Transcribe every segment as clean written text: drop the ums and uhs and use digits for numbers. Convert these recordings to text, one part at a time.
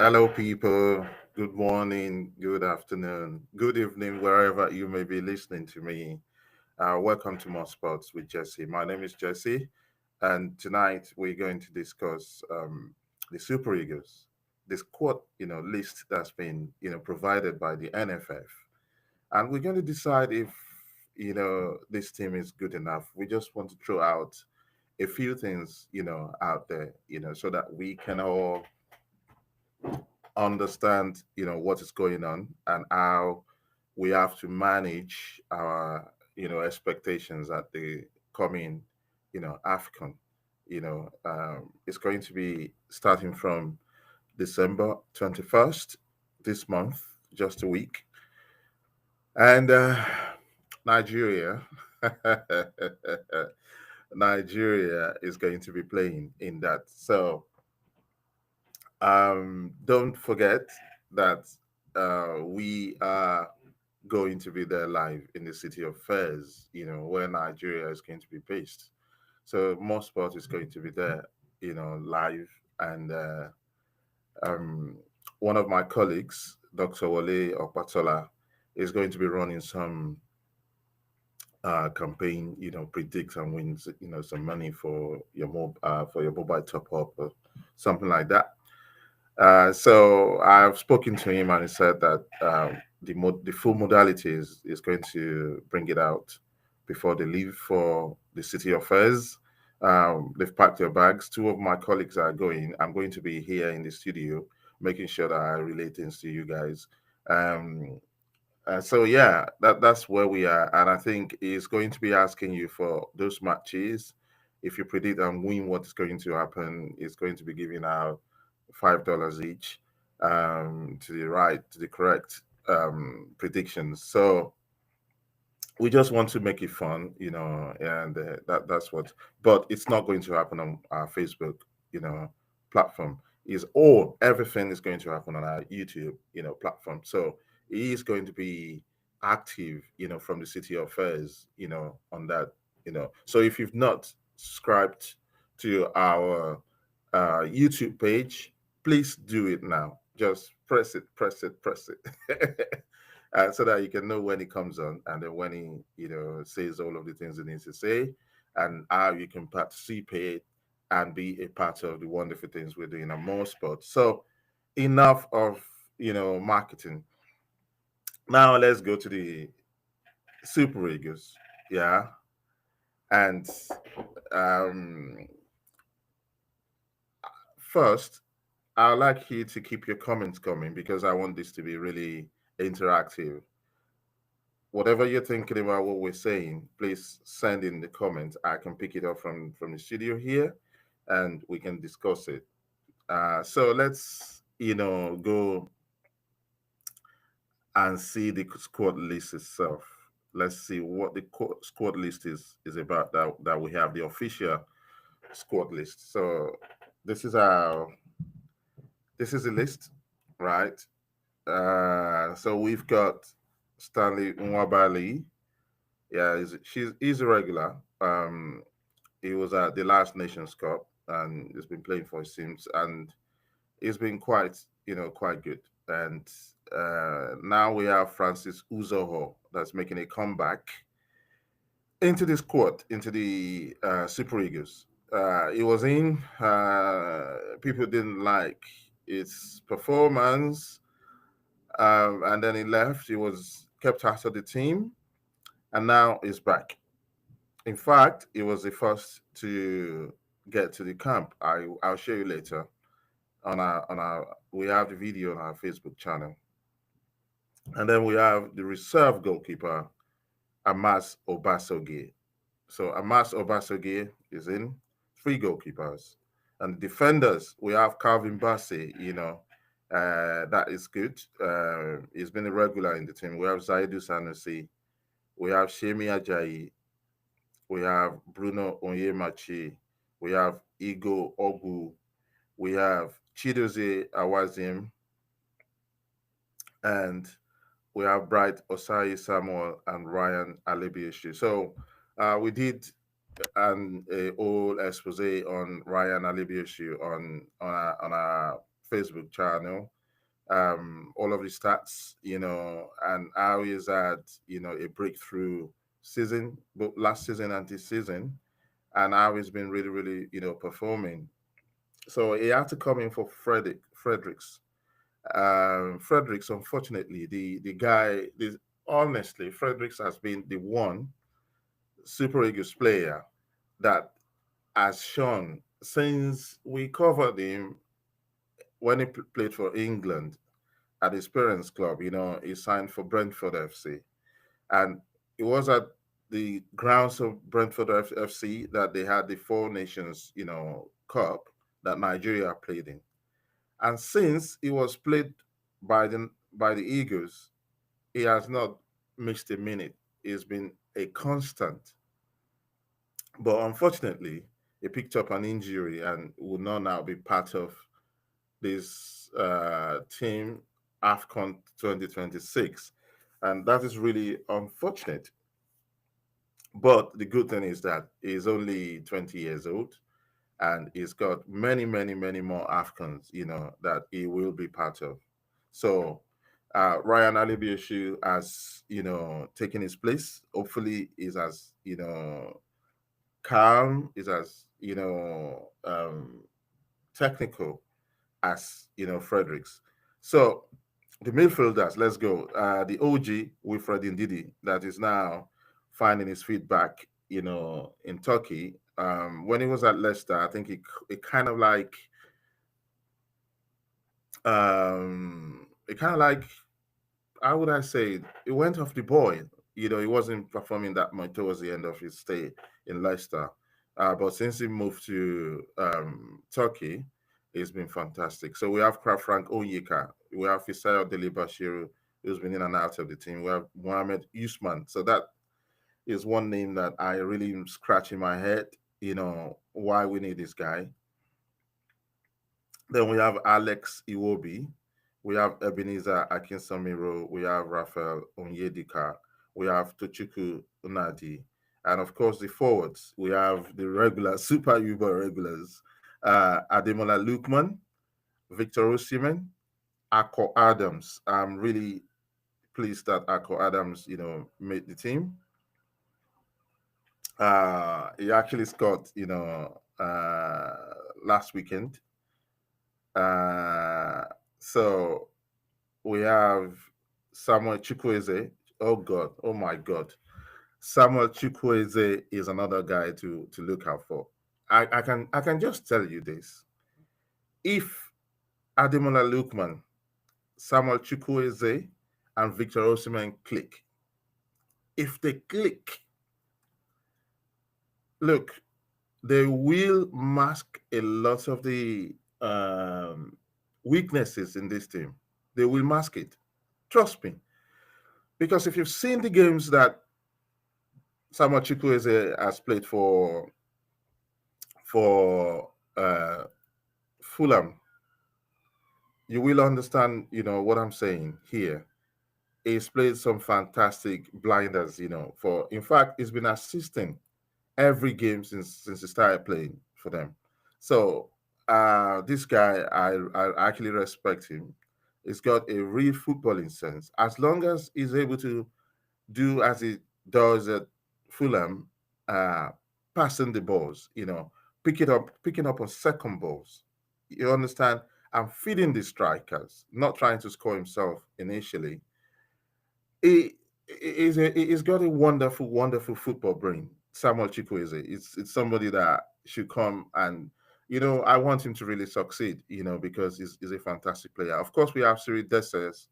Hello, people. Good morning, good afternoon, good evening, wherever you may be listening to me. Welcome to More Sports with Jesse. My name is Jesse, and tonight we're going to discuss the Super Eagles, the squad, list that's been, provided by the NFF, and we're going to decide if, this team is good enough. We just want to throw out a few things, out there, so that we can all understand what is going on and how we have to manage our expectations at the coming AFCON. It's going to be starting from December 21st, this month, just a week. And Nigeria Nigeria is going to be playing in that. So don't forget that we are going to be there live in the city of Fez, where Nigeria is going to be based. So more sport is going to be there, live. And um, one of my colleagues, Dr. Wale Okpatola, is going to be running some campaign, predict and wins, some money for your mobile top up or something like that. So I've spoken to him, and he said that the full modalities is going to bring it out before they leave for the city of Fez. They've packed their bags. Two of my colleagues are going. I'm going to be here in the studio, making sure that I relate things to you guys. Um, so yeah, that's where we are, and I think he's going to be asking you for those matches. If you predict and win what's going to happen, it's going to be giving out $5 each to the correct predictions. So we just want to make it fun, and that's what. But it's not going to happen on our Facebook, platform. Is all everything is going to happen on our YouTube, platform. So he is going to be active, from the city affairs, on that, So if you've not subscribed to our YouTube page, please do it now. Just press it, press it, press it. So that you can know when he comes on, and then when he says all of the things he needs to say, and how you can participate and be a part of the wonderful things we're doing on more sports. So enough of marketing. Now let's go to the Super Eagles. Yeah. And um first, I'd like you to keep your comments coming, because I want this to be really interactive. Whatever you're thinking about what we're saying, please send in the comments. I can pick it up from the studio here, and we can discuss it. So let's go and see the squad list itself. Let's see what the squad list is about. That we have the official squad list. So this is our this is the list, right? So we've got Stanley Nwabali. Yeah, he's a regular. He was at the last Nations Cup, and he's been playing for his teams, and he's been quite good. And now we have Francis Uzoho that's making a comeback into the squad, into the Super Eagles. He was in. People didn't like his performance, and then he left. He was kept out of the team, and now he's back. In fact, he was the first to get to the camp. I'll show you later on our we have the video on our Facebook channel. And then we have the reserve goalkeeper, Amas Obasogie. So Amas Obasogie is in, three goalkeepers. And defenders, we have Calvin Bassey, that is good. He's been a regular in the team. We have Zaidu Sanusi, we have Shemi Ajayi, we have Bruno Onyemachi, we have Igo Ogu, we have Chidozie Awazim, and we have Bright Osai Samuel and Ryan Alebioshi. So we did an whole expose on Ryan Alebioshi on our Facebook channel, all of the stats, and how he's had, a breakthrough season, both last season and this season, and how he's been really, really, performing. So he had to come in for Fredericks. Fredericks, unfortunately, the guy, honestly, Fredericks has been the one Super Eagles player that has shown since we covered him when he played for England at his parents' club. He signed for Brentford FC, and it was at the grounds of Brentford FC that they had the Four Nations, Cup that Nigeria played in. And since he was played by the Eagles, he has not missed a minute. He's been a constant. But unfortunately, he picked up an injury and will not now be part of this team AFCON 2026. And that is really unfortunate. But the good thing is that he's only 20 years old and he's got many, many, many more AFCONs, that he will be part of. So Ryan Alibioshu has, taken his place. Hopefully, is as, calm, is as, technical as, Fredericks. So the midfielders, let's go. The OG, Wilfred Ndidi, that is now finding his feet back, in Turkey. When he was at Leicester, I think it kind of like, it kind of like, how would I say it went off the boil. He wasn't performing that much towards the end of his stay in Leicester. But since he moved to Turkey, it's been fantastic. So we have Frank Onyeka, we have Fisayo Delibashiru, who's been in and out of the team. We have Mohamed Usman. So that is one name that I really am scratching my head, why we need this guy. Then we have Alex Iwobi. We have Ebenezer Akinsamiro. We have Rafael Onyedika. We have Tochukwu Unadi. And of course, the forwards. We have the regular, super Uber regulars. Ademola Lukman, Victor Osimhen, Akko Adams. I'm really pleased that Akko Adams, made the team. He actually scored, last weekend. So we have Samuel Chukwueze. Oh God, oh my God. Samuel Chukwueze is another guy to look out for. I can just tell you this. If Ademola Lukman, Samuel Chukwueze, and Victor Osimhen click, if they click, look, they will mask a lot of the weaknesses in this team. They will mask it. Trust me. Because if you've seen the games that Samuel Chukwueze has played for Fulham, you will understand, what I'm saying here. He's played some fantastic blinders, for in fact, he's been assisting every game since he started playing for them. So this guy, I actually respect him. He's got a real footballing sense. As long as he's able to do as he does at Fulham, uh, passing the balls, picking up on second balls. You understand? And feeding the strikers, not trying to score himself initially. He's got a wonderful, wonderful football brain. Samuel Chukwueze. It's somebody that should come and I want him to really succeed. Because he's a fantastic player. Of course, we have Cyril Dessers.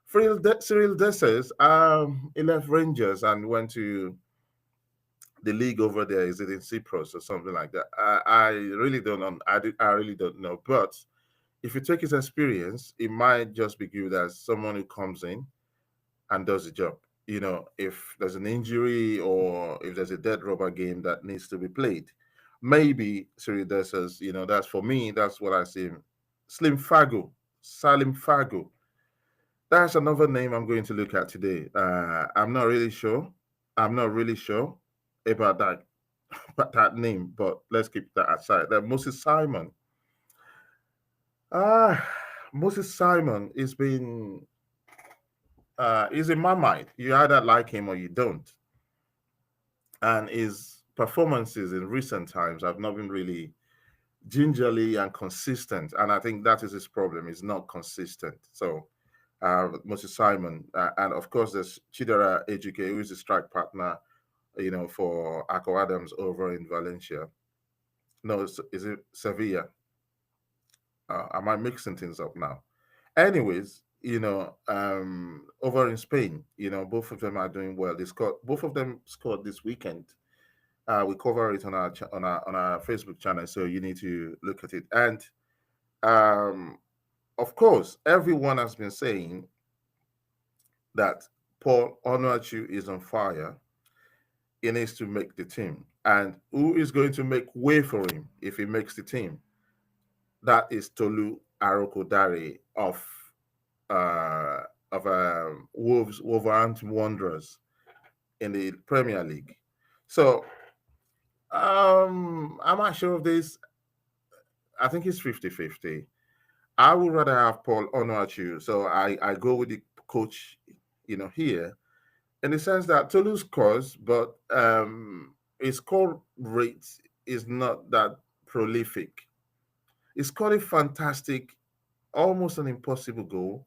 Cyril Dessers, he left Rangers and went to the league over there. Is it in Cyprus or something like that? I really don't know. I really don't know. But if you take his experience, it might just be good as someone who comes in and does the job. If there's an injury or if there's a dead rubber game that needs to be played, maybe Cyril Dessers, that's for me, that's what I see. Salim Fago. That's another name I'm going to look at today. I'm not really sure. I'm not really sure about that name, but let's keep that aside. That Moses Simon. Moses Simon is in my mind. You either like him or you don't. And his performances in recent times have not been really gingerly and consistent. And I think that is his problem. He's not consistent. So Moses Simon, and of course there's Chidera Ejike, who is the strike partner, for Akko Adams over in Valencia. No, is it Sevilla? Am I mixing things up now? Anyways, over in Spain, both of them are doing well. Both of them scored this weekend. We cover it on our Facebook channel, so you need to look at it. And um, of course, everyone has been saying that Paul Onuachu is on fire. He needs to make the team, and who is going to make way for him if he makes the team? That is Tolu Arokodare uh, Wolverhampton Wanderers in the Premier League. So I'm not sure of this. I think it's 50-50. I would rather have Paul Onuachu. So I go with the coach, here, in the sense that Tolu scores, but his score rate is not that prolific. He scored a fantastic, almost an impossible goal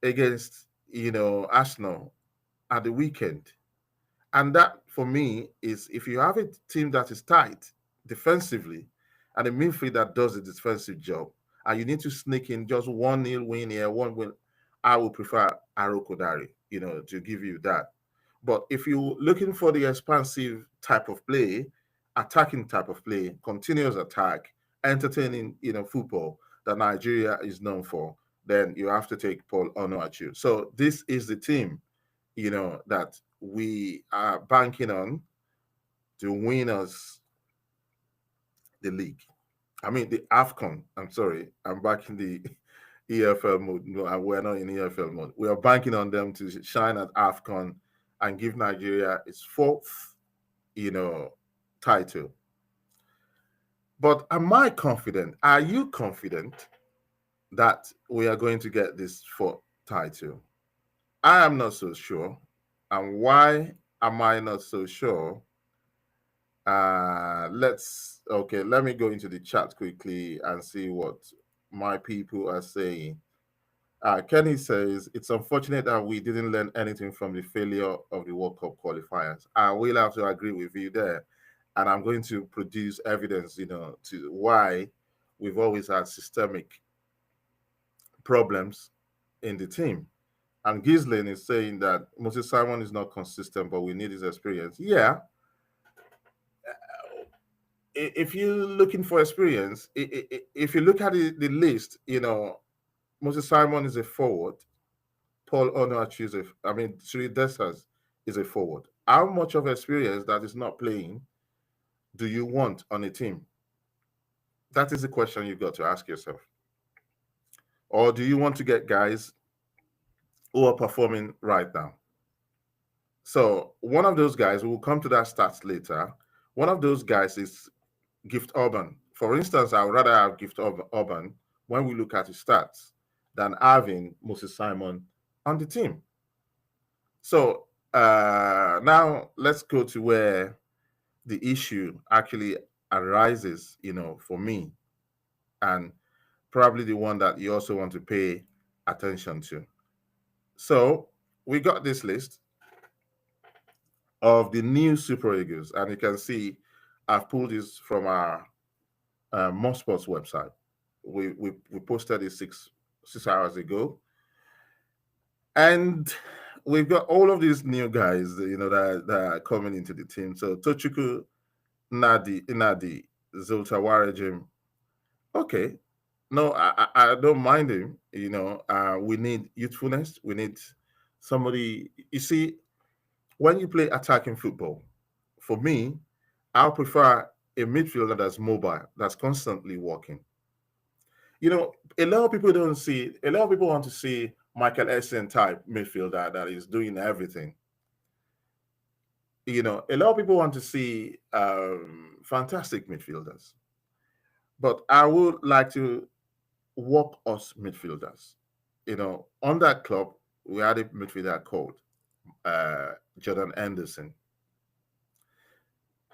against, Arsenal at the weekend. And that, for me, is if you have a team that is tight defensively and a midfield that does the defensive job, and you need to sneak in just 1-0 win here, one win, I would prefer Arokodare, to give you that. But if you're looking for the expansive type of play, attacking type of play, continuous attack, entertaining, football that Nigeria is known for, then you have to take Paul Onuachu. So this is the team, that we are banking on to win us the league. I mean, the AFCON. I'm sorry, I'm back in the EFL mode. No, we're not in EFL mode. We are banking on them to shine at AFCON and give Nigeria its fourth, title. But am I confident? Are you confident that we are going to get this fourth title? I am not so sure. And why am I not so sure? Let me go into the chat quickly and see what my people are saying. Kenny says it's unfortunate that we didn't learn anything from the failure of the World Cup qualifiers. I will have to agree with you there, and I'm going to produce evidence, to why we've always had systemic problems in the team. And Gislin is saying that Moses Simon is not consistent, but we need his experience. Yeah, if you're looking for experience, if you look at the list, Moses Simon is a forward. Paul Onuachu Sri Desas is a forward. How much of experience that is not playing do you want on a team? That is the question you've got to ask yourself. Or do you want to get guys who are performing right now? So one of those guys, we'll come to that stats later. One of those guys is Gift Urban. For instance, I would rather have Gift Urban when we look at his stats than having Moses Simon on the team. So now let's go to where the issue actually arises, for me, and probably the one that you also want to pay attention to. So we got this list of the new Super Eagles, and you can see I've pulled this from our More Sports website. We posted it six hours ago, and we've got all of these new guys, that are coming into the team. So Tochukwu Nadi, Zultawarejim. Okay, no, I don't mind him. We need youthfulness. We need somebody. You see, when you play attacking football, for me, I prefer a midfielder that's mobile, that's constantly walking. A lot of people don't see. A lot of people want to see Michael Essien type midfielder that is doing everything. A lot of people want to see fantastic midfielders, but I would like to work us midfielders. On that club, we had a midfielder called Jordan Anderson.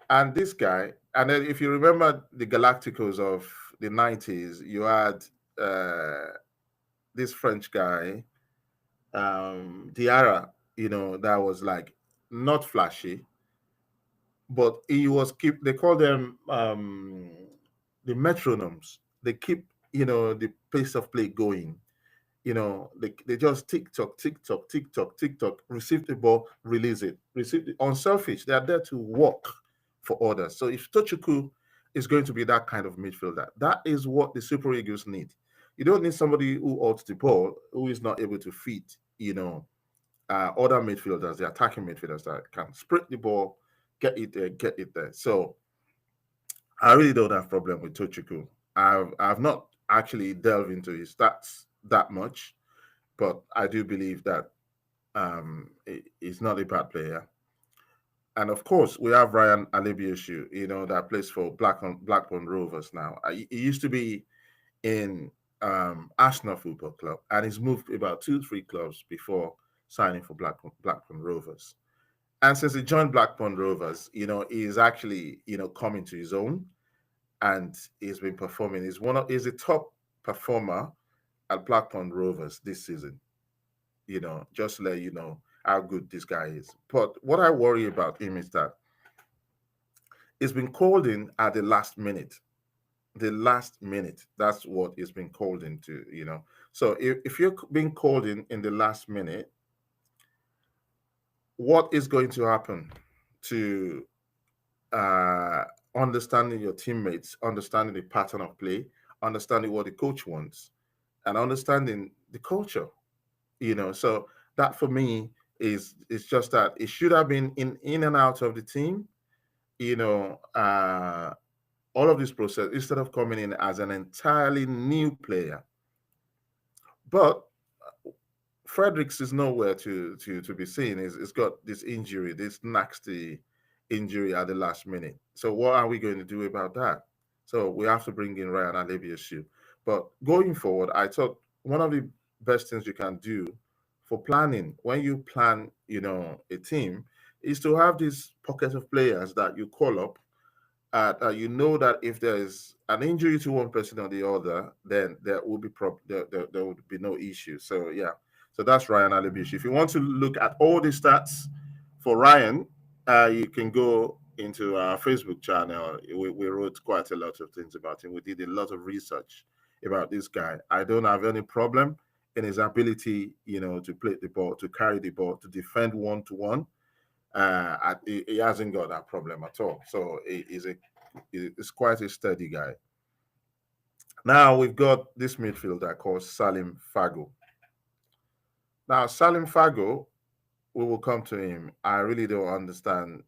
And this guy, and then if you remember the Galacticos of the 90s, you had uh, this French guy, Diarra, that was like not flashy, but he was they call them the metronomes. They keep, the pace of play going. They just tick tock, tick tock, tick tock, tick tock, receive the ball, release it, receive it. Unselfish. They are there to work for others. So if Tochuku is going to be that kind of midfielder, that is what the Super Eagles need. You don't need somebody who holds the ball, who is not able to feed, other midfielders, the attacking midfielders that can sprint the ball, get it there, get it there. So I really don't have problem with Tochuku. I've not actually delved into his stats that much, but I do believe that he's not a bad player. And of course, we have Ryan Alebiosu, that plays for Blackburn Rovers now. He used to be in Arsenal Football Club, and he's moved about 2, 3 clubs before signing for Blackburn Rovers. And since he joined Blackburn Rovers, he's actually, coming to his own, and he's been performing. He's a top performer at Blackburn Rovers this season. Just to let you know how good this guy is. But what I worry about him is that he's been called in at the last minute. The last minute. That's what he's been called into. So if you're being called in the last minute, what is going to happen to uh, understanding your teammates, understanding the pattern of play, understanding what the coach wants, and understanding the culture? So that for me is just that it should have been in and out of the team, you know uh all of this process, instead of coming in as an entirely new player. But Fredericks is nowhere to be seen. He's got this injury, this nasty injury at the last minute. So what are we going to do about that? So we have to bring in Ryan Alebiasu. But going forward, I thought one of the best things you can do for planning, when you plan, a team, is to have this pocket of players that you call up, you know that if there is an injury to one person or the other, then there will be there would be no issue. So yeah, so that's Ryan Alibish. If you want to look at all the stats for Ryan, you can go into our Facebook channel. We wrote quite a lot of things about him. We did a lot of research about this guy. I don't have any problem in his ability, to play the ball, to carry the ball, to defend one to one. He hasn't got that problem at all. So he's quite a steady guy. Now we've got this midfielder called Salim Fago. Now Salim Fago, we will come to him. I really don't understand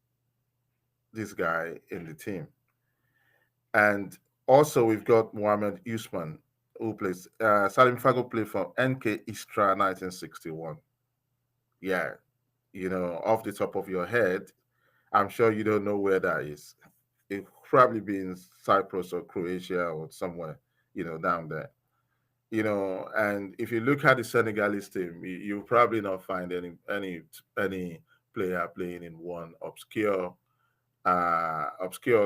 this guy in the team. And also we've got Mohamed Usman, who plays. Salim Fago played for NK Istra 1961. Yeah, off the top of your head, I'm sure you don't know where that is. It probably be in Cyprus or Croatia or somewhere, down there. And if you look at the Senegalese team, you'll probably not find any player playing in one obscure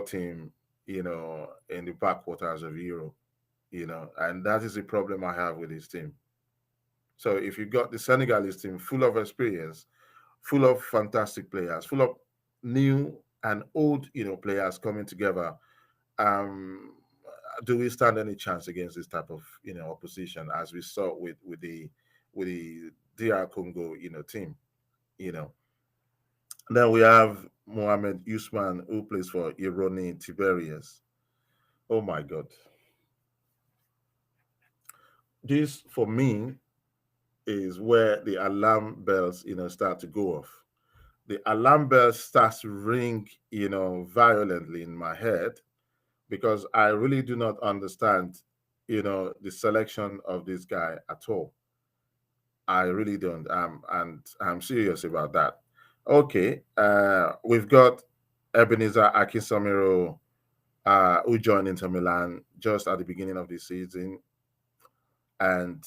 team, in the backwaters of Europe, and that is the problem I have with this team. So if you got the Senegalese team full of experience, full of fantastic players, full of new and old, players coming together, um, do we stand any chance against this type of, opposition, as we saw with the DR Congo, team, you know? Then we have Mohamed Usman, who plays for Ironi Tiberias. Oh my God, this for me is where the alarm bells, start to go off. The alarm bell starts to ring, violently in my head, because I really do not understand, the selection of this guy at all. I really don't. And I'm serious about that. Okay, we've got Ebenezer Akinsomiro, who joined Inter Milan just at the beginning of the season. and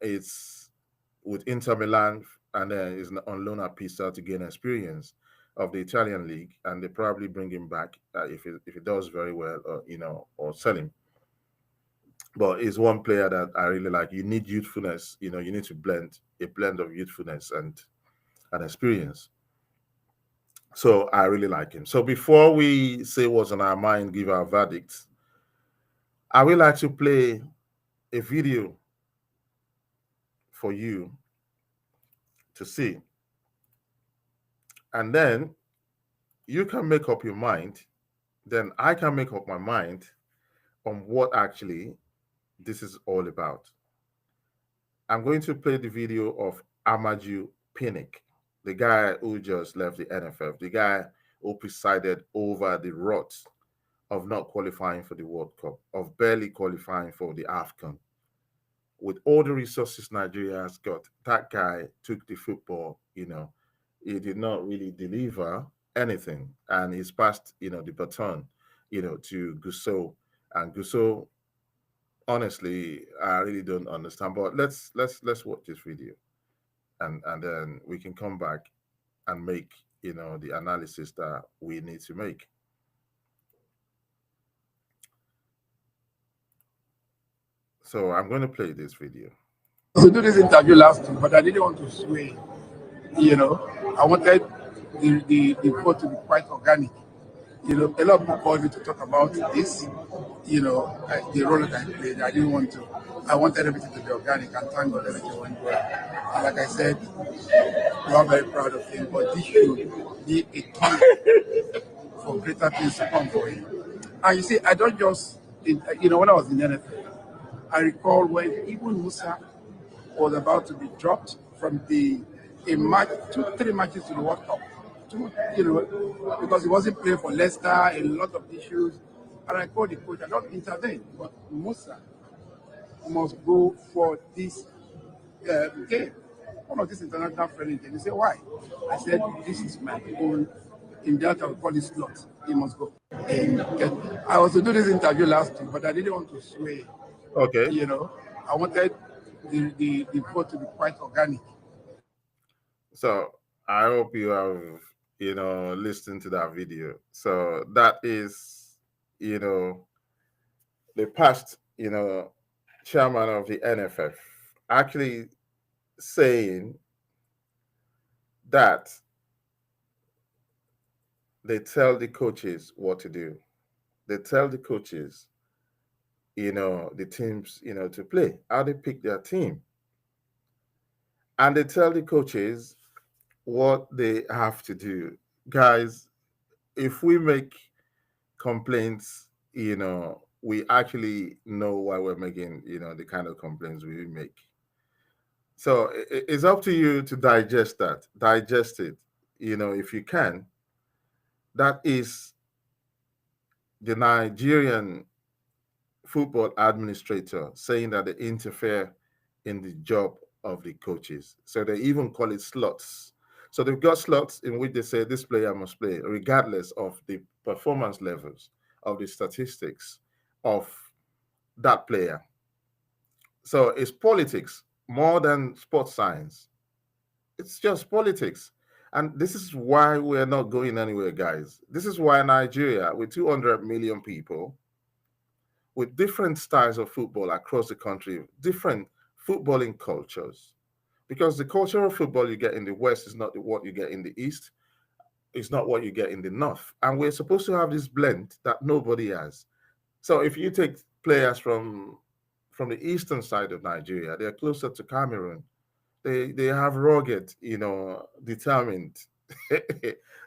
it's with Inter Milan, and then is on loan at Pisa to gain experience of the Italian league, and they probably bring him back if it does very well, or or sell him. But it's one player that I really like. You need youthfulness, you need to blend a blend of youthfulness and experience. So I really like him. So before we say what's on our mind, give our verdicts, I would like to play a video for you to see. And then you can make up your mind. Then I can make up my mind on what actually this is all about. I'm going to play the video of Amaju Pinnick, the guy who just left the NFF, the guy who presided over the rot of not qualifying for the World Cup, of barely qualifying for the AFCON. With all the resources Nigeria has got, that guy took the football, he did not really deliver anything. And he's passed, the baton, to Gusso. And Gusso, honestly, I really don't understand. But let's watch this video, and then we can come back and make, the analysis that we need to make. So I'm going to play this video. To do this interview last week, but I didn't want to sway. I wanted the vote to be quite organic. A lot of people called me to talk about this. The role that I played. I didn't want to. I wanted everything to be organic, and thank God everything went well. And like I said, we are very proud of him. But this should be a key for greater things to come for him. And you see, I don't just, when I was in NFL, I recall when even Musa was about to be dropped from a match, 2-3 matches to the World Cup. Because he wasn't playing for Leicester, a lot of issues. And I called the coach, I don't intervene, but Musa must go for this game. One of these international friendly games. He said, why? I said, this is my own, in Delta we call it slot. He must go. And I was to do this interview last week, but I didn't want to sway. Okay. I wanted the vote to be quite organic. So I hope you have, listened to that video. So that is, the past, chairman of the NFF actually saying that they tell the coaches what to do. They tell the coaches, the teams, to play, how they pick their team. And they tell the coaches what they have to do. Guys, if we make complaints, we actually know why we're making, the kind of complaints we make. So it's up to you to digest it, if you can. That is the Nigerian football administrator saying that they interfere in the job of the coaches. So they even call it slots. So they've got slots in which they say this player must play, regardless of the performance levels, of the statistics of that player. So it's politics more than sports science. It's just politics. And this is why we're not going anywhere, guys. This is why Nigeria, with 200 million people, with different styles of football across the country, different footballing cultures, because the culture of football you get in the West is not what you get in the East, it's not what you get in the North. And we're supposed to have this blend that nobody has. So if you take players from the eastern side of Nigeria, they're closer to Cameroon. They have rugged, determined,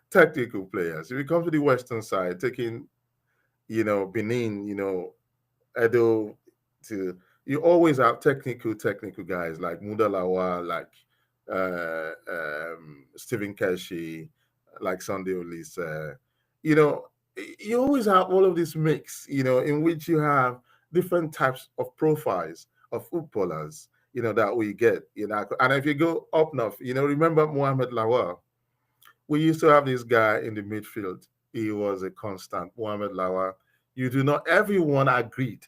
technical players. If you come to the western side, taking, Benin, Edo, to you always have technical guys like Mudalawa, like Stephen Keshi, like Sunday Olise. You always have all of this mix, in which you have different types of profiles of footballers, that we get, And if you go up north, remember Mohamed Lawal? We used to have this guy in the midfield. He was a constant, Mohamed Lawal. You do not, everyone agreed.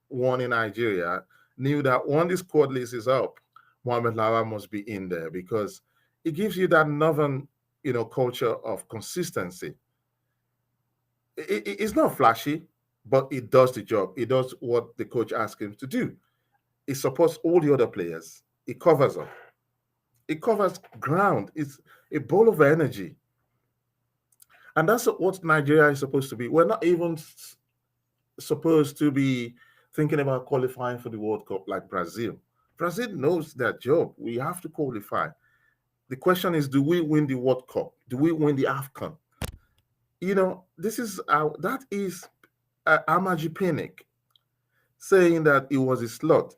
one in Nigeria knew that when the squad list is up, Mohamed Lawa must be in there because it gives you that northern, culture of consistency. It's not flashy, but it does the job. It does what the coach asks him to do. It supports all the other players. It covers up. It covers ground. It's a ball of energy. And that's what Nigeria is supposed to be. We're not even supposed to be thinking about qualifying for the World Cup like Brazil. Brazil knows their job. We have to qualify. The question is, do we win the World Cup? Do we win the AFCON? This is that is Amaji Pinnick saying that it was a slot.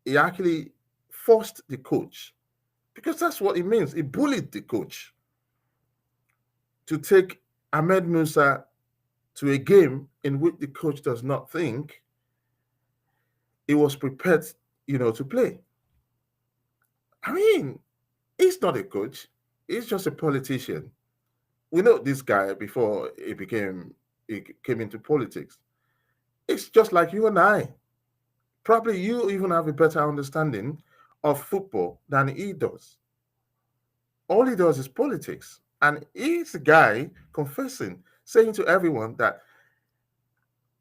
He actually forced the coach because that's what it means. He bullied the coach to take Ahmed Musa to a game in which the coach does not think he was prepared, to play. I mean, he's not a coach. He's just a politician. We know this guy before he came into politics. It's just like you and I. Probably you even have a better understanding of football than he does. All he does is politics. And he's a guy confessing, saying to everyone that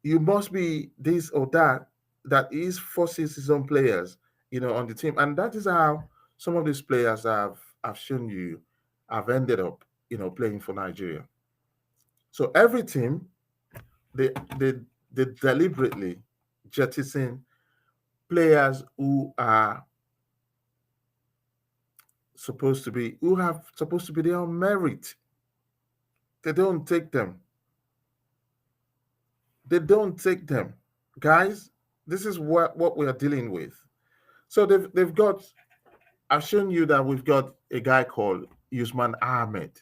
you must be this or that, that he forces his own players, on the team. And that is how some of these players have shown you have ended up, playing for Nigeria. So every team, they they they deliberately jettison players who have supposed to be their own merit. They don't take them. They don't take them. Guys, this is what we are dealing with. So they've got I've shown you that we've got a guy called Usman Ahmed.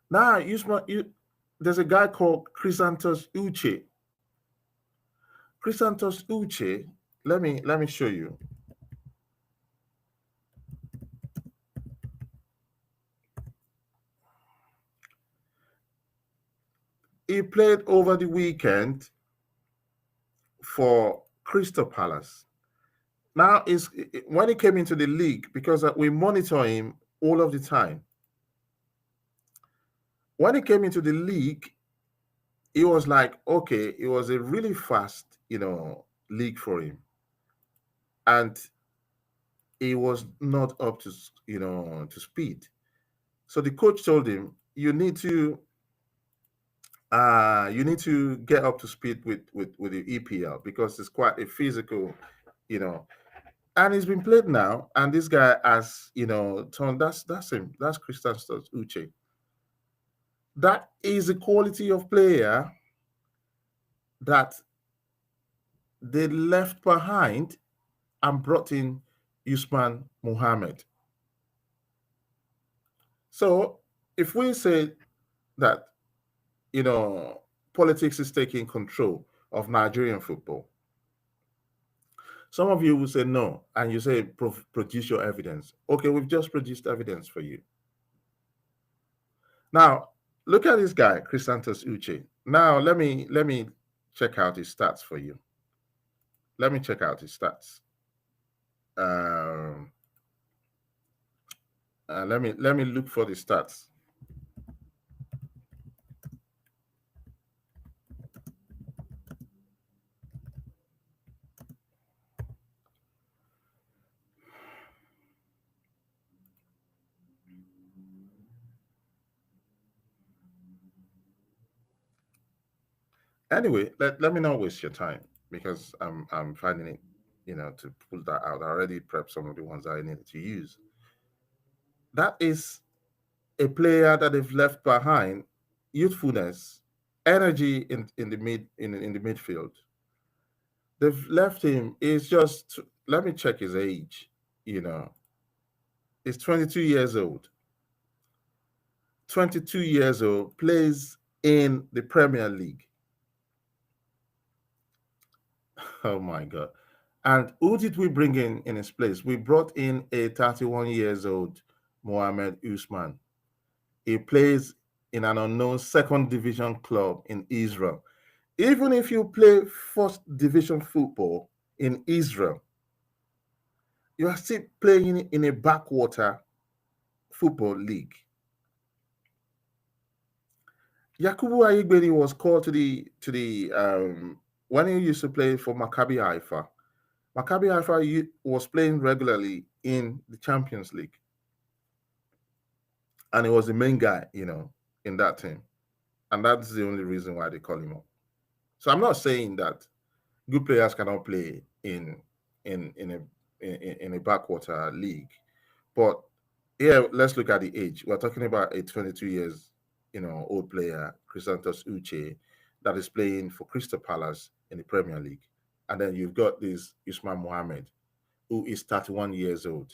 Now, there's a guy called Chrysanthus Uche. Chrysanthus Uche, let me show you. He played over the weekend for Crystal Palace. Now, is when he came into the league, because we monitor him all of the time. When he came into the league, it was like, okay, it was a really fast, league for him. And he was not up to speed. So the coach told him, you need to get up to speed with the EPL because it's quite a physical, you know. And he's been played now, and this guy has, turned. That's him. That's Christian Uche. That is the quality of player that they left behind and brought in Usman Mohammed. So if we say that, you know, politics is taking control of Nigerian football, some of you will say no, and you say produce your evidence. Okay, we've just produced evidence for you. Now, look at this guy, Chrysanthus Uche. Now, let me check out his stats for you. Let me check out his stats. Um, let me look for the stats. Anyway, let me not waste your time because I'm finding it, to pull that out. I already prepped some of the ones I needed to use. That is a player that they've left behind, youthfulness, energy in the midfield. They've left him. It's just let me check his age. You know, he's 22 years old. 22 years old, plays in the Premier League. Oh my God. And who did we bring in his place? We brought in a 31 years old Mohamed Usman. He plays in an unknown second division club in Israel. Even if you play first division football in Israel, you are still playing in a backwater football league. Yakubu Ayigbeni was called to the when he used to play for Maccabi Haifa. Maccabi Haifa was playing regularly in the Champions League, and he was the main guy, in that team, and that's the only reason why they call him up. So I'm not saying that good players cannot play in a backwater league, but here let's look at the age. We're talking about a 22 years old player, Chrysanthus Uche, that is playing for Crystal Palace in the Premier League, and then you've got this Usman Mohammed, who is 31 years old.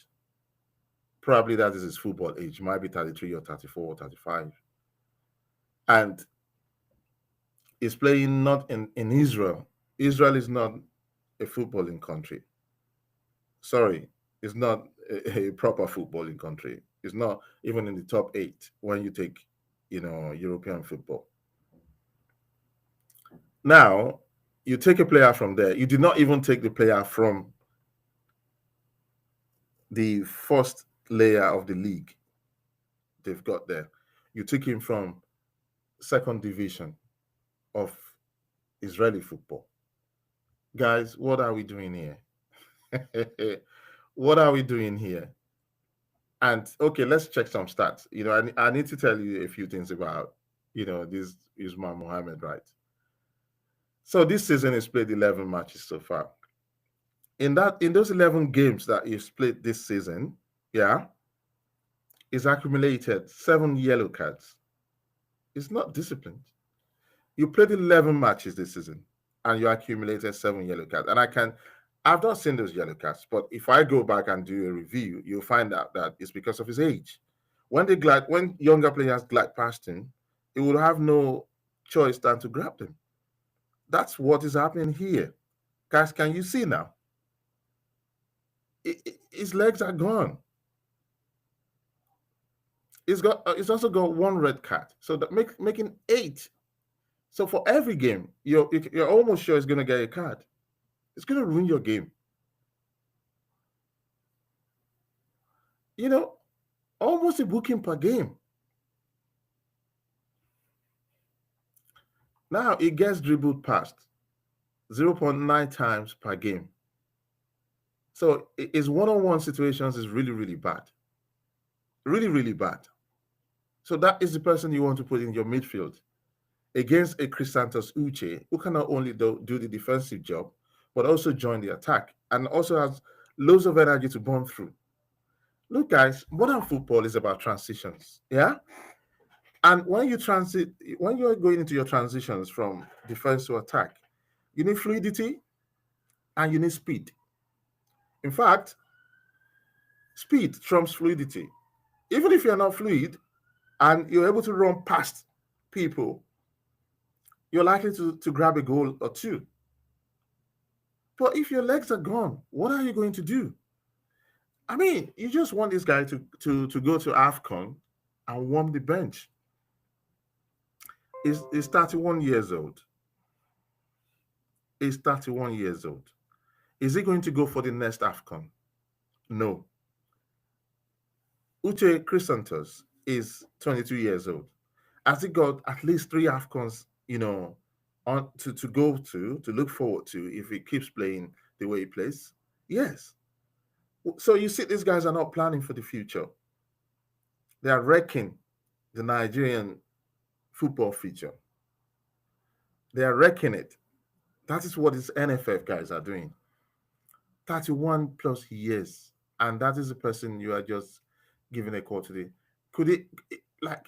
Probably that is his football age, might be 33 or 34 or 35, and is playing not in Israel. Israel is not a footballing country. Sorry, it's not a proper footballing country. It's not even in the top 8 when you take, European football. Now, you take a player from there. You did not even take the player from the first layer of the league they've got there. You took him from second division of Israeli football. Guys, what are we doing here? What are we doing here? And okay, let's check some stats. I need to tell you a few things about, this Usman Mohammed, right? So this season he's played 11 matches so far. In those 11 games that he's played this season, yeah, he's accumulated 7 yellow cards. It's not disciplined. You played 11 matches this season and you accumulated 7 yellow cards. And I've not seen those yellow cards, but if I go back and do a review, you'll find out that it's because of his age. When younger players glide past him, he would have no choice than to grab them. That's what is happening here. Guys, can you see now? His legs are gone. He's also got 1 red card, so that making 8. So for every game, you're almost sure he's going to get a card. It's going to ruin your game. Almost a booking per game. Now it gets dribbled past 0.9 times per game. So his one-on-one situations is really, really bad. Really, really bad. So that is the person you want to put in your midfield against a Chrysanthus Uche, who can not only do the defensive job, but also join the attack and also has loads of energy to burn through. Look, guys, modern football is about transitions. Yeah. And when you're going into your transitions from defense to attack, you need fluidity and you need speed. In fact, speed trumps fluidity. Even if you're not fluid and you're able to run past people, you're likely to grab a goal or two. But if your legs are gone, what are you going to do? I mean, you just want this guy to go to AFCON and warm the bench. He's 31 years old. He's 31 years old. Is he going to go for the next AFCON? No. Uche Chrysanthus is 22 years old. Has he got at least 3 AFCONs, on to go to look forward to if he keeps playing the way he plays? Yes. So you see, these guys are not planning for the future. They are wrecking the Nigerian football future. They are wrecking it. That is what these NFF guys are doing. 31 plus years. And that is the person you are just giving a call today. Could it, like,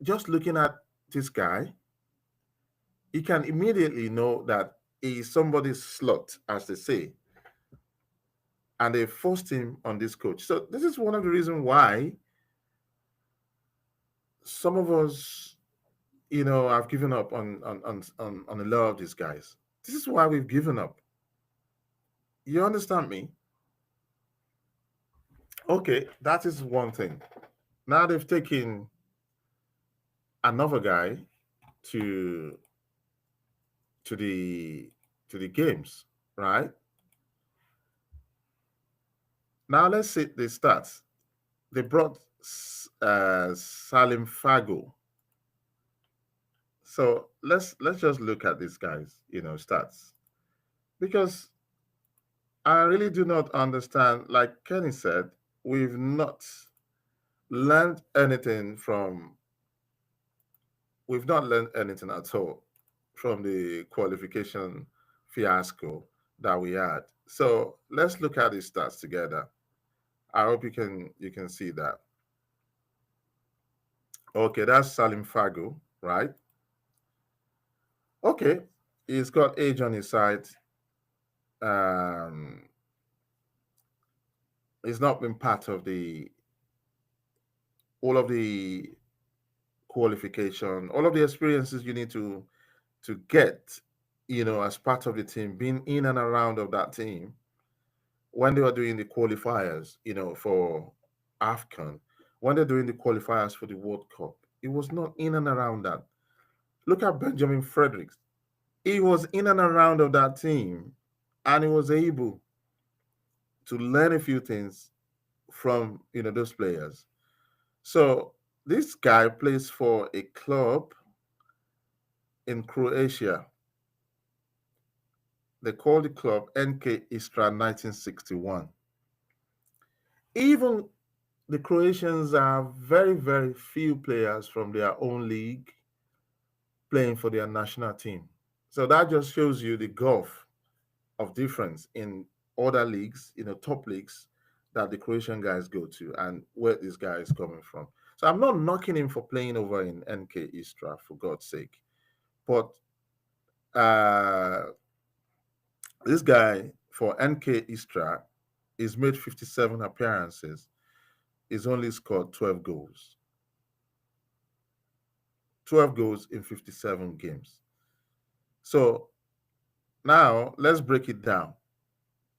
just looking at this guy, you can immediately know that he's somebody's slot, as they say. And they forced him on this coach. So this is one of the reasons why some of us, have given up on a lot of these guys. This is why we've given up. You understand me? Okay, that is one thing. Now they've taken another guy to to the games, right? Now let's see the stats. They brought Salim Fago. So let's just look at these guys, stats, because I really do not understand. Like Kenny said, we've not learned anything from we've not learned anything at all from the qualification fiasco that we had. So let's look at these stats together. I hope you can see that. Okay, that's Salim Fago, right? Okay, he's got age on his side. Um, he's not been part of the all of the qualification, all of the experiences you need to get, as part of the team, being in and around of that team when they were doing the qualifiers, for AFCON, when they're doing the qualifiers for the World Cup. It was not in and around that. Look at Benjamin Fredericks. He was in and around of that team, and he was able to learn a few things from those players. So this guy plays for a club in Croatia. They call the club NK Istra 1961. Even the Croatians have very, very few players from their own league playing for their national team. So that just shows you the gulf of difference in other leagues, top leagues that the Croatian guys go to and where this guy is coming from. So I'm not knocking him for playing over in NK Istra, for God's sake. But uh, this guy for NK Istra is made 57 appearances. He's only scored 12 goals. 12 goals in 57 games. So now let's break it down,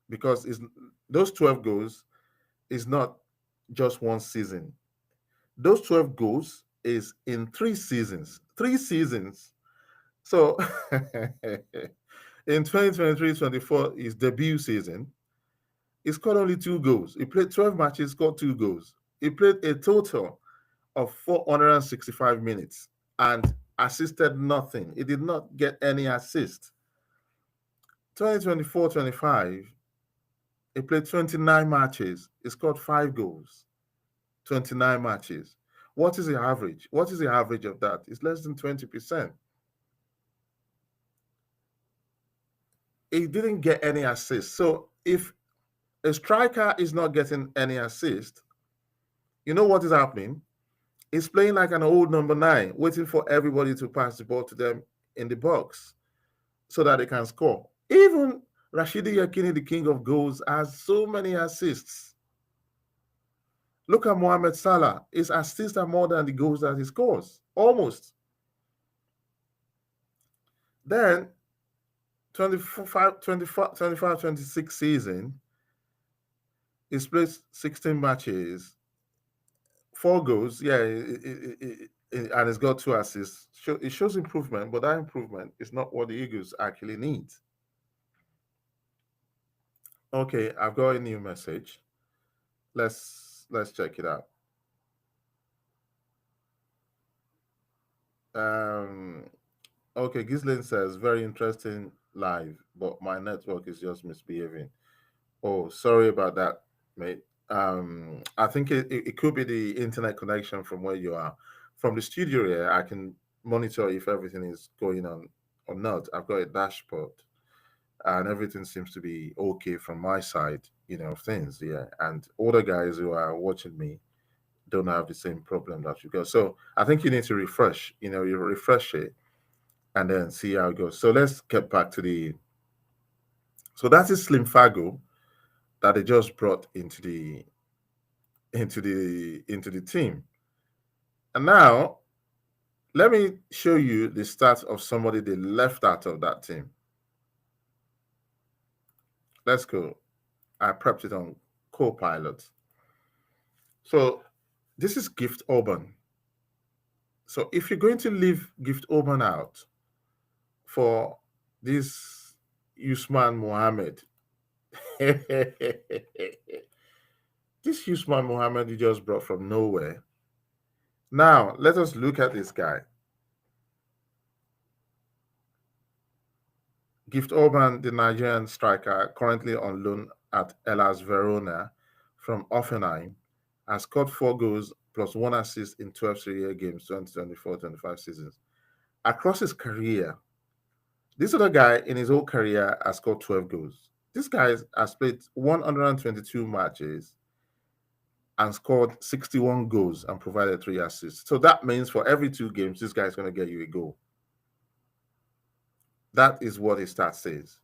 because those 12 goals is not just one season. Those 12 goals is in 3 seasons. 3 seasons. So in 2023-24, his debut season, he scored only 2 goals. He played 12 matches, scored 2 goals. He played a total of 465 minutes and assisted nothing. He did not get any assist. 2024-25, he played 29 matches. He scored 5 goals. 29 matches. What is the average? What is the average of that? It's less than 20%. He didn't get any assist. So if a striker is not getting any assist, you know what is happening? He's playing like an old number 9, waiting for everybody to pass the ball to them in the box so that they can score. Even Rashidi Yakini, the king of goals, has so many assists. Look at Mohamed Salah. His assists are more than the goals that he scores, almost. Then 25-26 season, he's played 16 matches, 4 goals, yeah, and he's got 2 assists. It shows improvement, but that improvement is not what the Eagles actually need. Okay, I've got a new message. Let's check it out. Um, okay, Gislin says very interesting live, but my network is just misbehaving. Oh, sorry about that, mate. I think it could be the internet connection from where you are. From the studio here, I can monitor if everything is going on or not. I've got a dashboard, and everything seems to be okay from my side, of things. Yeah, and other guys who are watching me don't have the same problem that you got. So I think you need to refresh. You refresh it and then see how it goes. So let's get back to the. So that is Slim Fago that they just brought into the team. And now let me show you the stats of somebody they left out of that team. Let's go. I prepped it on Copilot. So this is Gift Urban. So if you're going to leave Gift Urban out for This Usman Mohammed. This Usman Mohammed you just brought from nowhere. Now, let us look at this guy. Gift Orban, the Nigerian striker, currently on loan at Hellas Verona from Offenheim, has scored 4 goals plus 1 assist in 12 Serie A games 2024-25 seasons. Across his career, this other guy in his whole career has scored 12 goals. This guy has played 122 matches and scored 61 goals and provided 3 assists. So that means for every 2 games, this guy is going to get you a goal. That is what his stat says.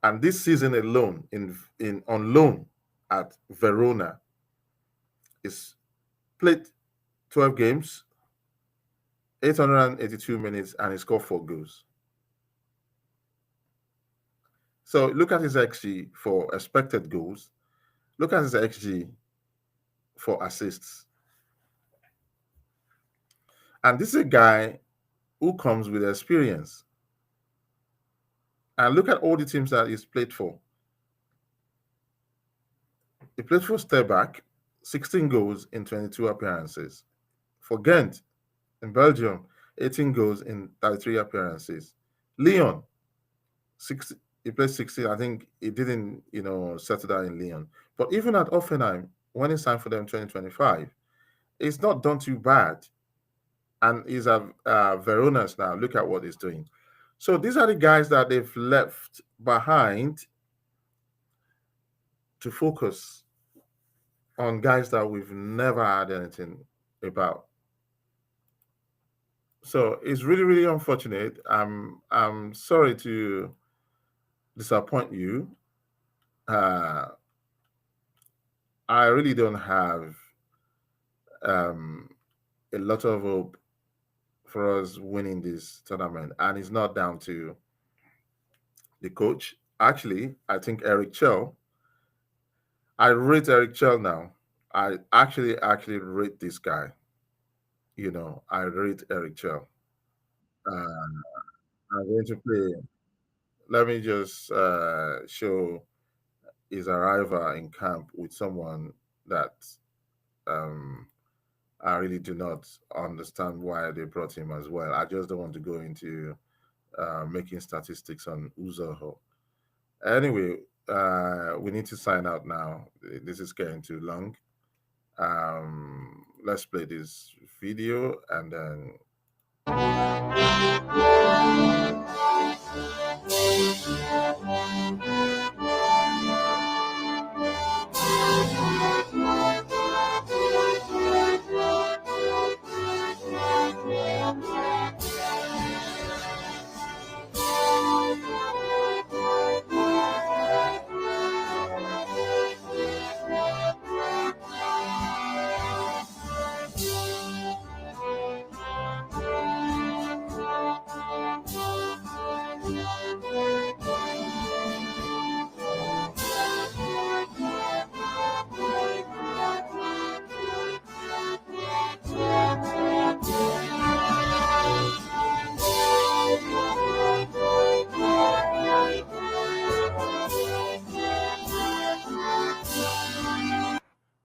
And this season alone, in on loan at Verona, is played 12 games, 882 minutes, and he scored 4 goals. So look at his XG for expected goals. Look at his XG for assists. And this is a guy who comes with experience. And look at all the teams that he's played for. He played for Sterback, 16 goals in 22 appearances. For Ghent in Belgium, 18 goals in 33 appearances. Lyon, 60, he played 16. I think he didn't, settle down in Lyon. But even at Offenheim, when he signed for them in 2025, it's not done too bad. And he's at Verona's now. Look at what he's doing. So these are the guys that they've left behind to focus on guys that we've never had anything about. So it's really, really unfortunate. I'm sorry to disappoint you. I really don't have a lot of hope for us winning this tournament, and it's not down to the coach. Actually, I think Eric Chell. I rate Eric Chell now. I actually rate this guy. I rate Eric Chell. Uh, I'm going to play. Let me just show his arrival in camp with someone that um, I really do not understand why they brought him as well. I just don't want to go into making statistics on Uzoho. Anyway, we need to sign out now. This is getting too long. Let's play this video and then.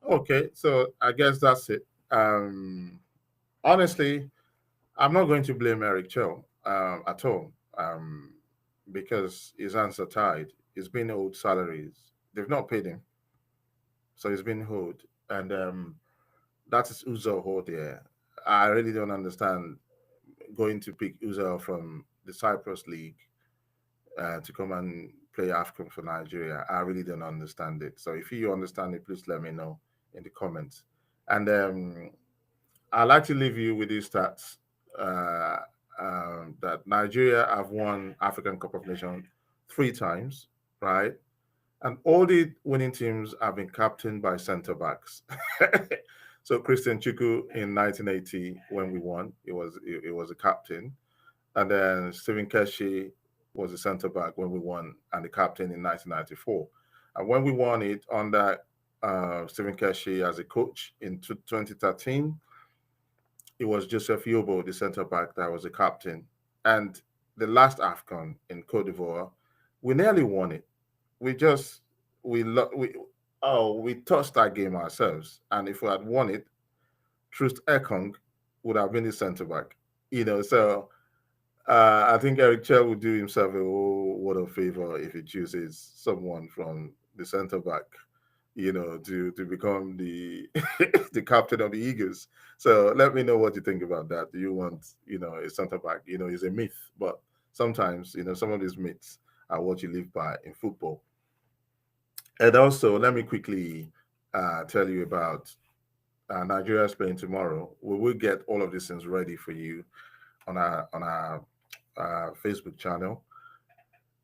Okay, so I guess that's it. Honestly, I'm not going to blame Eric Cho at all because his hands are tied. He's been owed salaries. They've not paid him, so he's been owed. And that is Uzo there. I really don't understand going to pick Uzo from the Cyprus League to come and play AFCON for Nigeria. I really don't understand it. So if you understand it, please let me know in the comments. And I'd like to leave you with these stats uh, that Nigeria have won African Cup of Nations 3 times, right? And all the winning teams have been captained by centre backs. So Christian Chuku in 1980, when we won, it was a captain, and then Stephen Keshi was a centre back when we won, and the captain in 1994. And when we won it under Stephen Keshi as a coach in 2013, it was Joseph Yobo, the centre back, that was the captain. And the last AFCON in Cote d'Ivoire, we nearly won it. We just we we touched that game ourselves, and if we had won it, Trust Ekong would have been the centre back. So I think Eric Chell would do himself a whole world of favor if he chooses someone from the centre back, to become the the captain of the Eagles. So let me know what you think about that. Do you want, a centre back? It's a myth, but sometimes, some of these myths are what you live by in football. And also, let me quickly tell you about Nigeria's playing tomorrow. We will get all of these things ready for you on our Facebook channel.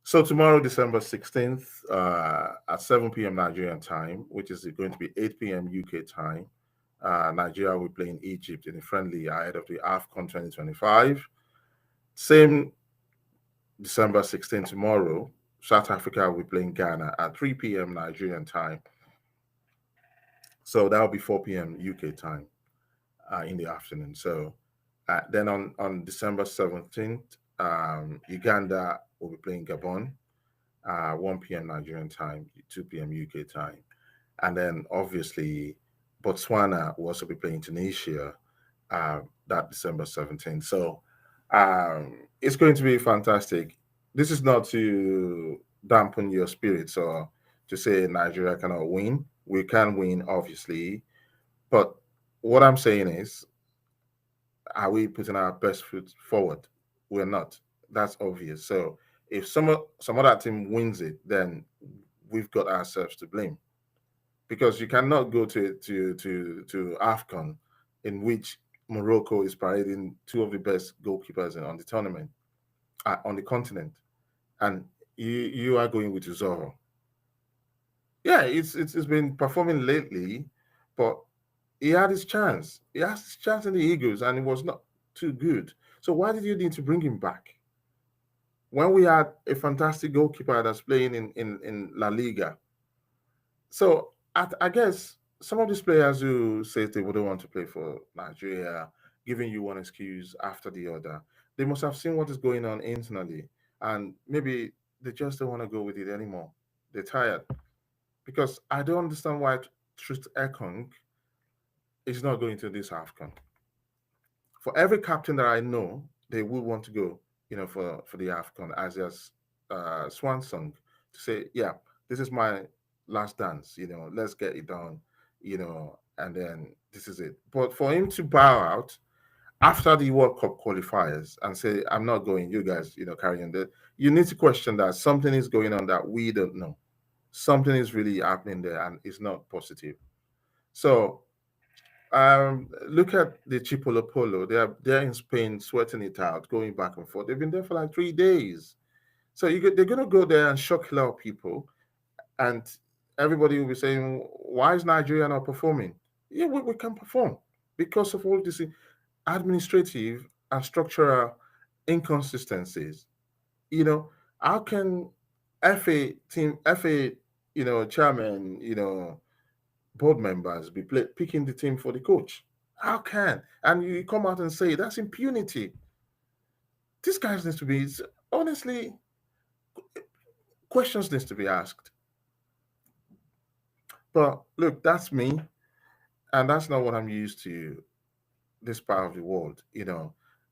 So tomorrow, December 16th, at 7 p.m. Nigerian time, which is going to be 8 p.m. UK time, Nigeria will play in Egypt in a friendly ahead of the AFCON 2025. Same December 16th tomorrow, South Africa will play in Ghana at 3 p.m. Nigerian time. So that'll be 4 p.m. UK time in the afternoon. So then on December 17th, Uganda will be playing Gabon, 1 p.m. Nigerian time, 2 p.m. UK time. And then obviously Botswana will also be playing Tunisia that December 17th. So it's going to be fantastic. This is not to dampen your spirits or to say Nigeria cannot win. We can win, obviously. But what I'm saying is, are we putting our best foot forward? We're not. That's obvious. So if some other team wins it, then we've got ourselves to blame, because you cannot go to AFCON in which Morocco is parading two of the best goalkeepers on the tournament, on the continent, and you are going with Zorro. Yeah, it's been performing lately, but he had his chance. He had his chance in the Eagles, and it was not too good. So why did you need to bring him back when we had a fantastic goalkeeper that's playing in La Liga? So I guess some of these players who say they wouldn't want to play for Nigeria, giving you one excuse after the other, they must have seen what is going on internally, and maybe they just don't want to go with it anymore. They're tired, because I don't understand why Truth Ekong is not going to this AFCON. For every captain that I know, they will want to go, for the AFCON as their swan song, to say, yeah, this is my last dance, let's get it done, and then this is it. But for him to bow out after the World Cup qualifiers and say, I'm not going, you guys, carry on, you need to question that something is going on that we don't know. Something is really happening there, and it's not positive. So look at the Chipolo Polo. They're in Spain, sweating it out, going back and forth. They've been there for like 3 days. So they're gonna go there and shock a lot of people, and everybody will be saying, "Why is Nigeria not performing?" Yeah, we can perform because of all these administrative and structural inconsistencies. How can FA chairman, board members be picking the team for the coach? How can? And you come out and say that's impunity. These guys needs to be, honestly, questions needs to be asked. But look, that's me, and that's not what I'm used to. This part of the world,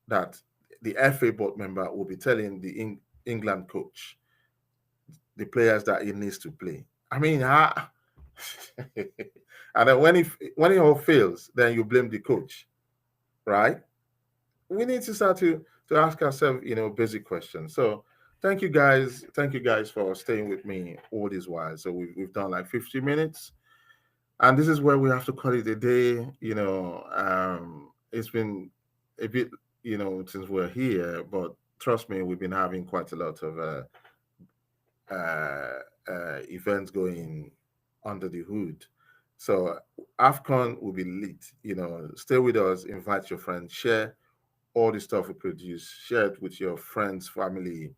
that the FA board member will be telling the England coach the players that he needs to play. I mean, and then when it all fails, then you blame the coach, right? We need to start to ask ourselves, basic questions. So thank you guys for staying with me all this while. So we've done like 50 minutes, and this is where we have to call it a day. It's been a bit, since we're here, but trust me, we've been having quite a lot of events going under the hood. So AFCON will be lit. Stay with us, invite your friends, share all the stuff we produce, share it with your friends, family.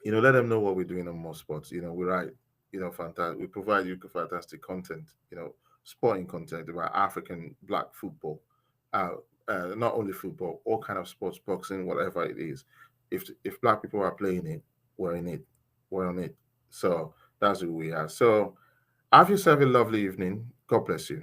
Let them know what we're doing on more sports. We write, fantastic. We provide you fantastic content. Sporting content about African Black football, uh, not only football, all kind of sports, boxing, whatever it is. if black people are playing it, we're in it, we're on it. So that's who we are. So have yourself a lovely evening. God bless you.